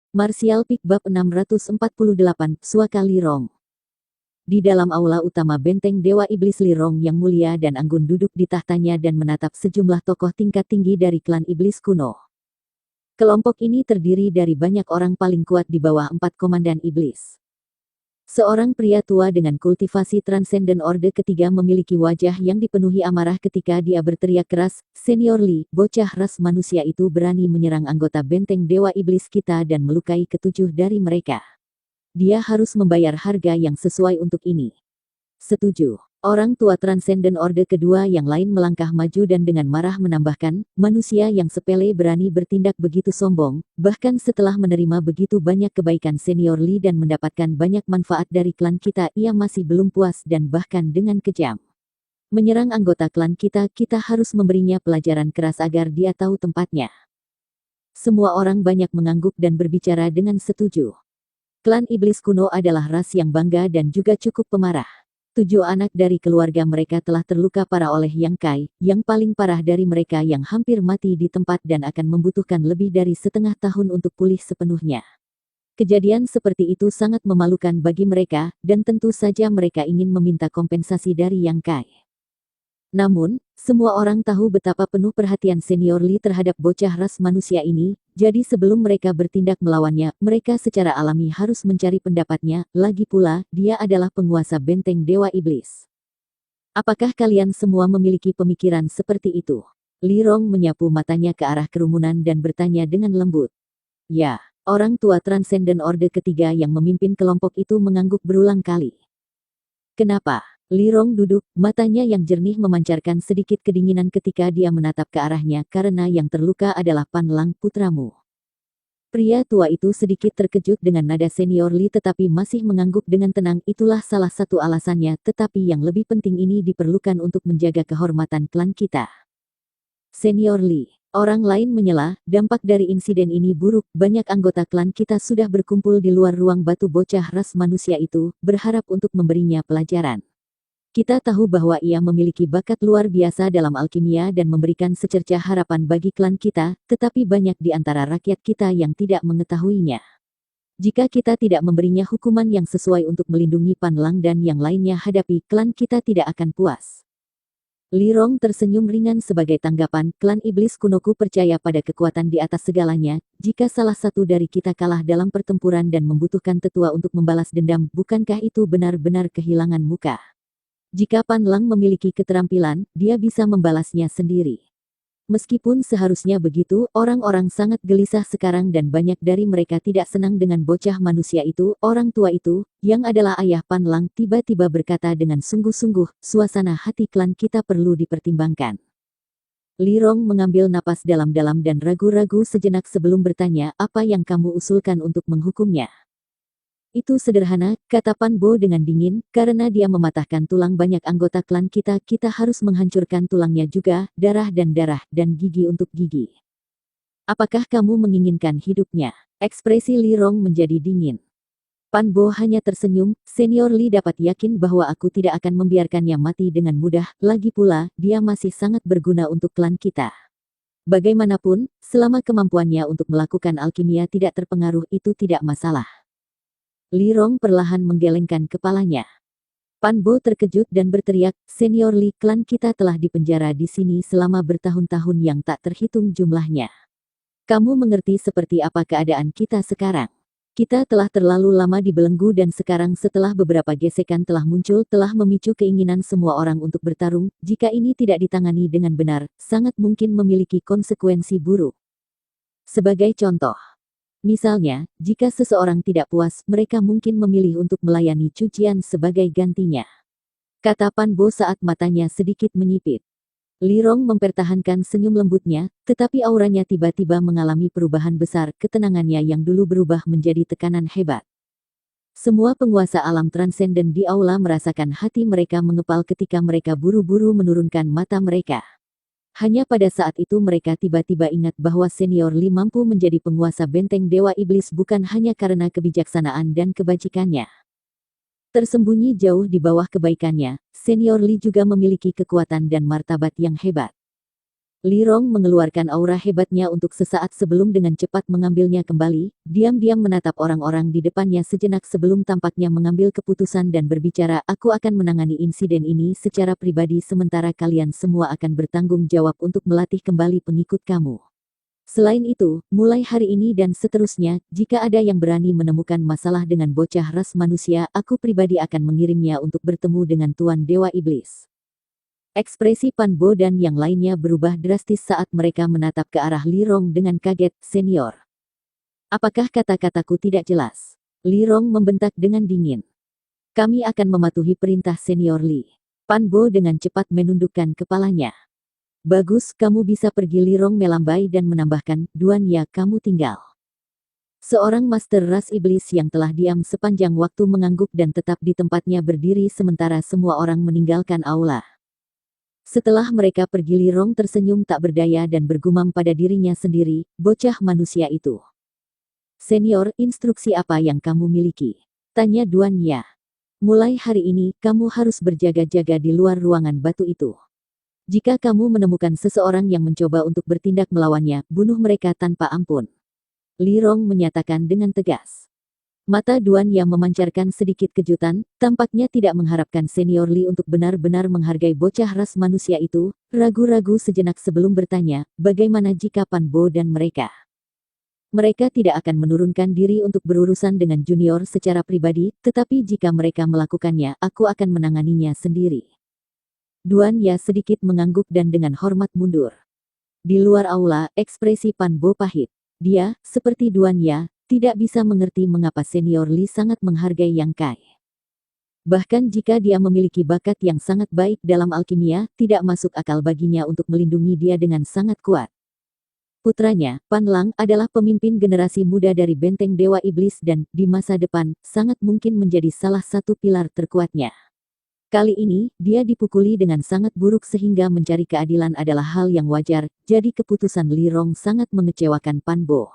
Martial Peak Bab 648, Suaka Lirong. Di dalam aula utama benteng Dewa Iblis Lirong yang mulia dan anggun duduk di tahtanya dan menatap sejumlah tokoh tingkat tinggi dari klan iblis kuno. Kelompok ini terdiri dari banyak orang paling kuat di bawah 4 komandan iblis. Seorang pria tua dengan kultivasi Transcendent Orde ketiga memiliki wajah yang dipenuhi amarah ketika dia berteriak keras, "Senior Lee, bocah ras manusia itu berani menyerang anggota benteng Dewa Iblis kita dan melukai ketujuh dari mereka. Dia harus membayar harga yang sesuai untuk ini." Setuju. Orang tua Transcendent Orde kedua yang lain melangkah maju dan dengan marah menambahkan, "Manusia yang sepele berani bertindak begitu sombong, bahkan setelah menerima begitu banyak kebaikan Senior Lee dan mendapatkan banyak manfaat dari klan kita, ia masih belum puas dan bahkan dengan kejam menyerang anggota klan kita harus memberinya pelajaran keras agar dia tahu tempatnya." Semua orang banyak mengangguk dan berbicara dengan setuju. Klan iblis kuno adalah ras yang bangga dan juga cukup pemarah. 7 anak dari keluarga mereka telah terluka parah oleh Yang Kai, yang paling parah dari mereka yang hampir mati di tempat dan akan membutuhkan lebih dari setengah tahun untuk pulih sepenuhnya. Kejadian seperti itu sangat memalukan bagi mereka, dan tentu saja mereka ingin meminta kompensasi dari Yang Kai. Namun, semua orang tahu betapa penuh perhatian Senior Lee terhadap bocah ras manusia ini, jadi sebelum mereka bertindak melawannya, mereka secara alami harus mencari pendapatnya, lagi pula, dia adalah penguasa benteng Dewa Iblis. Apakah kalian semua memiliki pemikiran seperti itu? Lirong menyapu matanya ke arah kerumunan dan bertanya dengan lembut. Ya, orang tua Transcendent Orde ketiga yang memimpin kelompok itu mengangguk berulang kali. Kenapa? Lirong duduk, matanya yang jernih memancarkan sedikit kedinginan ketika dia menatap ke arahnya karena yang terluka adalah Pan Lang putramu. Pria tua itu sedikit terkejut dengan nada Senior Lee tetapi masih mengangguk dengan tenang. Itulah salah satu alasannya, tetapi yang lebih penting ini diperlukan untuk menjaga kehormatan klan kita. Senior Lee. Orang lain menyela, dampak dari insiden ini buruk, banyak anggota klan kita sudah berkumpul di luar ruang batu bocah ras manusia itu, berharap untuk memberinya pelajaran. Kita tahu bahwa ia memiliki bakat luar biasa dalam alkimia dan memberikan secercah harapan bagi klan kita, tetapi banyak di antara rakyat kita yang tidak mengetahuinya. Jika kita tidak memberinya hukuman yang sesuai untuk melindungi Pan Lang dan yang lainnya hadapi, klan kita tidak akan puas. Lirong tersenyum ringan sebagai tanggapan, klan iblis kunoku percaya pada kekuatan di atas segalanya. Jika salah satu dari kita kalah dalam pertempuran dan membutuhkan tetua untuk membalas dendam, bukankah itu benar-benar kehilangan muka? Jika Pan Lang memiliki keterampilan, dia bisa membalasnya sendiri. Meskipun seharusnya begitu, orang-orang sangat gelisah sekarang dan banyak dari mereka tidak senang dengan bocah manusia itu. Orang tua itu, yang adalah ayah Pan Lang, tiba-tiba berkata dengan sungguh-sungguh, "Suasana hati klan kita perlu dipertimbangkan." Lirong mengambil napas dalam-dalam dan ragu-ragu sejenak sebelum bertanya, "Apa yang kamu usulkan untuk menghukumnya?" "Itu sederhana," kata Pan Bo dengan dingin, "karena dia mematahkan tulang banyak anggota klan kita harus menghancurkan tulangnya juga, darah, dan gigi untuk gigi." "Apakah kamu menginginkan hidupnya?" Ekspresi Lirong menjadi dingin. Pan Bo hanya tersenyum, "Senior Lee dapat yakin bahwa aku tidak akan membiarkannya mati dengan mudah, lagi pula, dia masih sangat berguna untuk klan kita. Bagaimanapun, selama kemampuannya untuk melakukan alkimia tidak terpengaruh itu tidak masalah." Lirong perlahan menggelengkan kepalanya. Pan Bo terkejut dan berteriak, "Senior Lee, klan kita telah dipenjara di sini selama bertahun-tahun yang tak terhitung jumlahnya. Kamu mengerti seperti apa keadaan kita sekarang? Kita telah terlalu lama dibelenggu dan sekarang setelah beberapa gesekan telah muncul telah memicu keinginan semua orang untuk bertarung. Jika ini tidak ditangani dengan benar, sangat mungkin memiliki konsekuensi buruk. Sebagai contoh, misalnya, jika seseorang tidak puas, mereka mungkin memilih untuk melayani cucian sebagai gantinya," kata Pan Bo saat matanya sedikit menyipit. Lirong mempertahankan senyum lembutnya, tetapi auranya tiba-tiba mengalami perubahan besar, ketenangannya yang dulu berubah menjadi tekanan hebat. Semua penguasa alam transenden di aula merasakan hati mereka mengepal ketika mereka buru-buru menurunkan mata mereka. Hanya pada saat itu mereka tiba-tiba ingat bahwa Senior Lee mampu menjadi penguasa benteng Dewa Iblis bukan hanya karena kebijaksanaan dan kebajikannya. Tersembunyi jauh di bawah kebaikannya, Senior Lee juga memiliki kekuatan dan martabat yang hebat. Li Rong mengeluarkan aura hebatnya untuk sesaat sebelum dengan cepat mengambilnya kembali, diam-diam menatap orang-orang di depannya sejenak sebelum tampaknya mengambil keputusan dan berbicara, aku akan menangani insiden ini secara pribadi sementara kalian semua akan bertanggung jawab untuk melatih kembali pengikut kamu. Selain itu, mulai hari ini dan seterusnya, jika ada yang berani menemukan masalah dengan bocah ras manusia, aku pribadi akan mengirimnya untuk bertemu dengan Tuan Dewa Iblis. Ekspresi Pan Bo dan yang lainnya berubah drastis saat mereka menatap ke arah Li Rong dengan kaget, senior. Apakah kata-kataku tidak jelas? Li Rong membentak dengan dingin. Kami akan mematuhi perintah senior Li. Pan Bo dengan cepat menundukkan kepalanya. Bagus, kamu bisa pergi. Li Rong melambai dan menambahkan, Duan ya kamu tinggal. Seorang master ras iblis yang telah diam sepanjang waktu mengangguk dan tetap di tempatnya berdiri sementara semua orang meninggalkan aula. Setelah mereka pergi, Li Rong tersenyum tak berdaya dan bergumam pada dirinya sendiri, bocah manusia itu. Senior, instruksi apa yang kamu miliki? Tanya Duan Ya. Mulai hari ini, kamu harus berjaga-jaga di luar ruangan batu itu. Jika kamu menemukan seseorang yang mencoba untuk bertindak melawannya, bunuh mereka tanpa ampun. Li Rong menyatakan dengan tegas. Mata Duan yang memancarkan sedikit kejutan, tampaknya tidak mengharapkan senior Li untuk benar-benar menghargai bocah ras manusia itu, ragu-ragu sejenak sebelum bertanya, bagaimana jika Pan Bo dan mereka? Mereka tidak akan menurunkan diri untuk berurusan dengan junior secara pribadi, tetapi jika mereka melakukannya, aku akan menanganinya sendiri. Duan Ya sedikit mengangguk dan dengan hormat mundur. Di luar aula, ekspresi Pan Bo pahit. Dia, seperti Duan Ya, tidak bisa mengerti mengapa senior Li sangat menghargai Yang Kai. Bahkan jika dia memiliki bakat yang sangat baik dalam alkimia, tidak masuk akal baginya untuk melindungi dia dengan sangat kuat. Putranya, Pan Lang, adalah pemimpin generasi muda dari benteng Dewa Iblis dan, di masa depan, sangat mungkin menjadi salah satu pilar terkuatnya. Kali ini, dia dipukuli dengan sangat buruk sehingga mencari keadilan adalah hal yang wajar, jadi keputusan Li Rong sangat mengecewakan Pan Bo.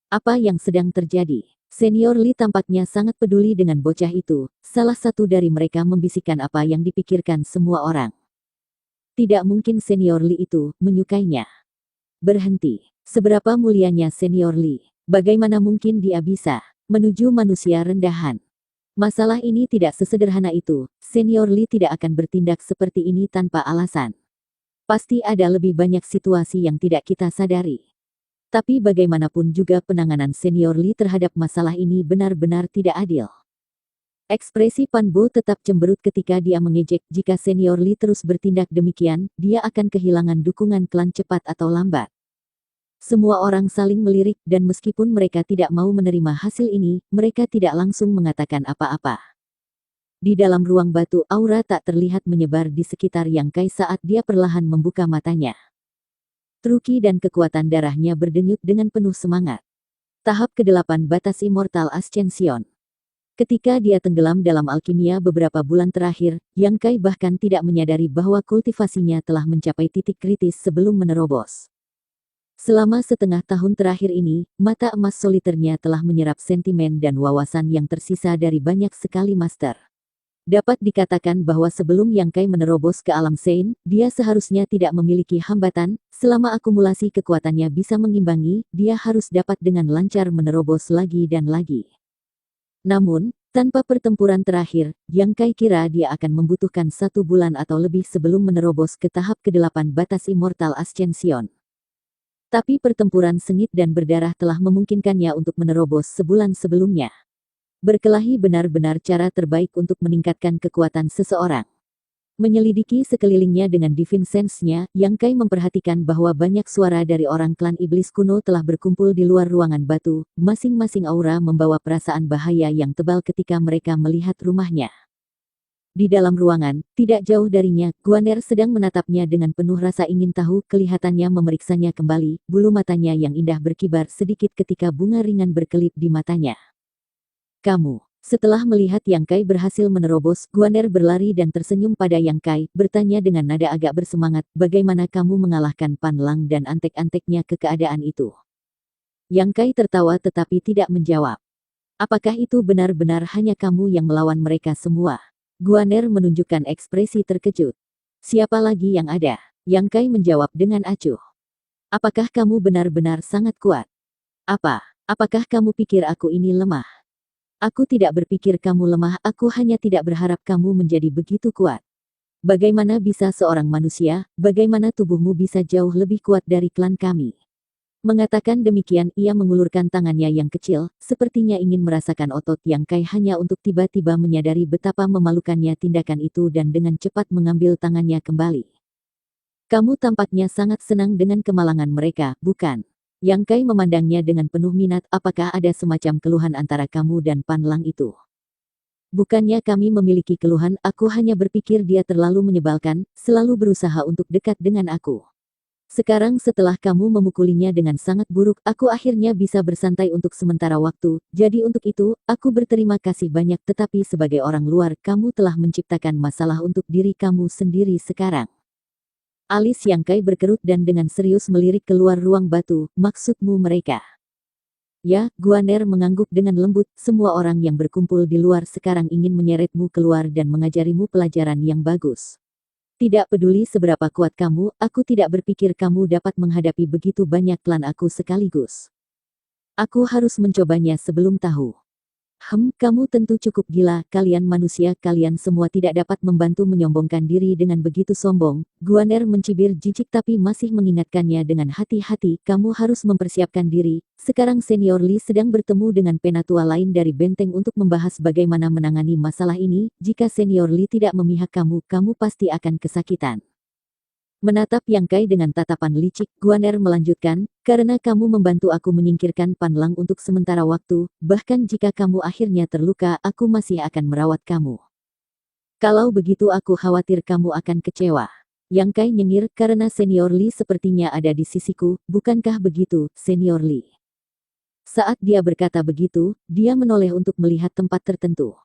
Apa yang sedang terjadi? Senior Li tampaknya sangat peduli dengan bocah itu, salah satu dari mereka membisikkan apa yang dipikirkan semua orang. Tidak mungkin senior Li itu menyukainya. Berhenti. Seberapa mulianya senior Li? Bagaimana mungkin dia bisa menuju manusia rendahan? Masalah ini tidak sesederhana itu, senior Li tidak akan bertindak seperti ini tanpa alasan. Pasti ada lebih banyak situasi yang tidak kita sadari. Tapi bagaimanapun juga penanganan senior Li terhadap masalah ini benar-benar tidak adil. Ekspresi Pan Bo tetap cemberut ketika dia mengejek jika senior Li terus bertindak demikian, dia akan kehilangan dukungan klan cepat atau lambat. Semua orang saling melirik dan meskipun mereka tidak mau menerima hasil ini, mereka tidak langsung mengatakan apa-apa. Di dalam ruang batu, aura tak terlihat menyebar di sekitar Yang Kai saat dia perlahan membuka matanya. Truki dan kekuatan darahnya berdenyut dengan penuh semangat. Tahap ke-8 batas Immortal Ascension. Ketika dia tenggelam dalam alkimia beberapa bulan terakhir, Yang Kai bahkan tidak menyadari bahwa kultivasinya telah mencapai titik kritis sebelum menerobos. Selama setengah tahun terakhir ini, mata emas soliternya telah menyerap sentimen dan wawasan yang tersisa dari banyak sekali master. Dapat dikatakan bahwa sebelum Yang Kai menerobos ke alam Sein, dia seharusnya tidak memiliki hambatan, selama akumulasi kekuatannya bisa mengimbangi, dia harus dapat dengan lancar menerobos lagi dan lagi. Namun, tanpa pertempuran terakhir, Yang Kai kira dia akan membutuhkan 1 bulan atau lebih sebelum menerobos ke tahap ke-8 batas Immortal Ascension. Tapi pertempuran sengit dan berdarah telah memungkinkannya untuk menerobos sebulan sebelumnya. Berkelahi benar-benar cara terbaik untuk meningkatkan kekuatan seseorang. Menyelidiki sekelilingnya dengan divine sense-nya, Yang Kai memperhatikan bahwa banyak suara dari orang klan iblis kuno telah berkumpul di luar ruangan batu, masing-masing aura membawa perasaan bahaya yang tebal ketika mereka melihat rumahnya. Di dalam ruangan, tidak jauh darinya, Guaner sedang menatapnya dengan penuh rasa ingin tahu, kelihatannya memeriksanya kembali, bulu matanya yang indah berkibar sedikit ketika bunga ringan berkelip di matanya. Kamu. Setelah melihat Yang Kai berhasil menerobos, Guaner berlari dan tersenyum pada Yang Kai, bertanya dengan nada agak bersemangat, bagaimana kamu mengalahkan Pan Lang dan antek-anteknya ke keadaan itu? Yang Kai tertawa tetapi tidak menjawab. Apakah itu benar-benar hanya kamu yang melawan mereka semua? Guaner menunjukkan ekspresi terkejut. Siapa lagi yang ada? Yang Kai menjawab dengan acuh. Apakah kamu benar-benar sangat kuat? Apakah kamu pikir aku ini lemah? Aku tidak berpikir kamu lemah, aku hanya tidak berharap kamu menjadi begitu kuat. Bagaimana bisa seorang manusia, bagaimana tubuhmu bisa jauh lebih kuat dari klan kami? Mengatakan demikian, ia mengulurkan tangannya yang kecil, sepertinya ingin merasakan otot Yang Kai hanya untuk tiba-tiba menyadari betapa memalukannya tindakan itu dan dengan cepat mengambil tangannya kembali. Kamu tampaknya sangat senang dengan kemalangan mereka, bukan? Yang Kai memandangnya dengan penuh minat. Apakah ada semacam keluhan antara kamu dan Pan Lang itu? Bukannya kami memiliki keluhan, aku hanya berpikir dia terlalu menyebalkan, selalu berusaha untuk dekat dengan aku. Sekarang setelah kamu memukulinya dengan sangat buruk, aku akhirnya bisa bersantai untuk sementara waktu. Jadi untuk itu, aku berterima kasih banyak. Tetapi sebagai orang luar, kamu telah menciptakan masalah untuk diri kamu sendiri sekarang. Alis Yang Kai berkerut dan dengan serius melirik keluar ruang batu. Maksudmu mereka? Ya, Guaner mengangguk dengan lembut. Semua orang yang berkumpul di luar sekarang ingin menyeretmu keluar dan mengajarimu pelajaran yang bagus. Tidak peduli seberapa kuat kamu, aku tidak berpikir kamu dapat menghadapi begitu banyak klan aku sekaligus. Aku harus mencobanya sebelum tahu. Kamu tentu cukup gila, kalian manusia, kalian semua tidak dapat membantu menyombongkan diri dengan begitu sombong. Guaner mencibir jijik tapi masih mengingatkannya dengan hati-hati, kamu harus mempersiapkan diri. Sekarang Senior Lee sedang bertemu dengan penatua lain dari benteng untuk membahas bagaimana menangani masalah ini. Jika Senior Lee tidak memihak kamu, kamu pasti akan kesakitan. Menatap Yang Kai dengan tatapan licik, Guaner melanjutkan, karena kamu membantu aku menyingkirkan Pan Lang untuk sementara waktu, bahkan jika kamu akhirnya terluka, aku masih akan merawat kamu. Kalau begitu aku khawatir kamu akan kecewa. Yang Kai nyengir, karena Senior Lee sepertinya ada di sisiku, bukankah begitu, Senior Lee? Saat dia berkata begitu, dia menoleh untuk melihat tempat tertentu.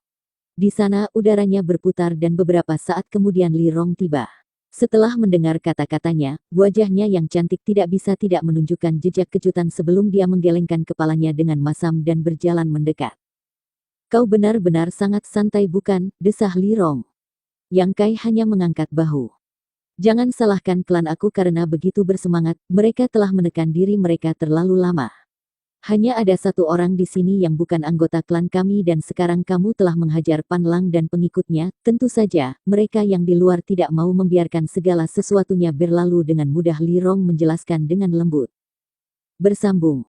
Di sana udaranya berputar dan beberapa saat kemudian Li Rong tiba. Setelah mendengar kata-katanya, wajahnya yang cantik tidak bisa tidak menunjukkan jejak kejutan sebelum dia menggelengkan kepalanya dengan masam dan berjalan mendekat. Kau benar-benar sangat santai bukan, desah Li Rong. Yang Kai hanya mengangkat bahu. Jangan salahkan klan aku karena begitu bersemangat, mereka telah menekan diri mereka terlalu lama. Hanya ada satu orang di sini yang bukan anggota klan kami dan sekarang kamu telah menghajar Pan Lang dan pengikutnya. Tentu saja, mereka yang di luar tidak mau membiarkan segala sesuatunya berlalu dengan mudah. Li Rong menjelaskan dengan lembut. Bersambung.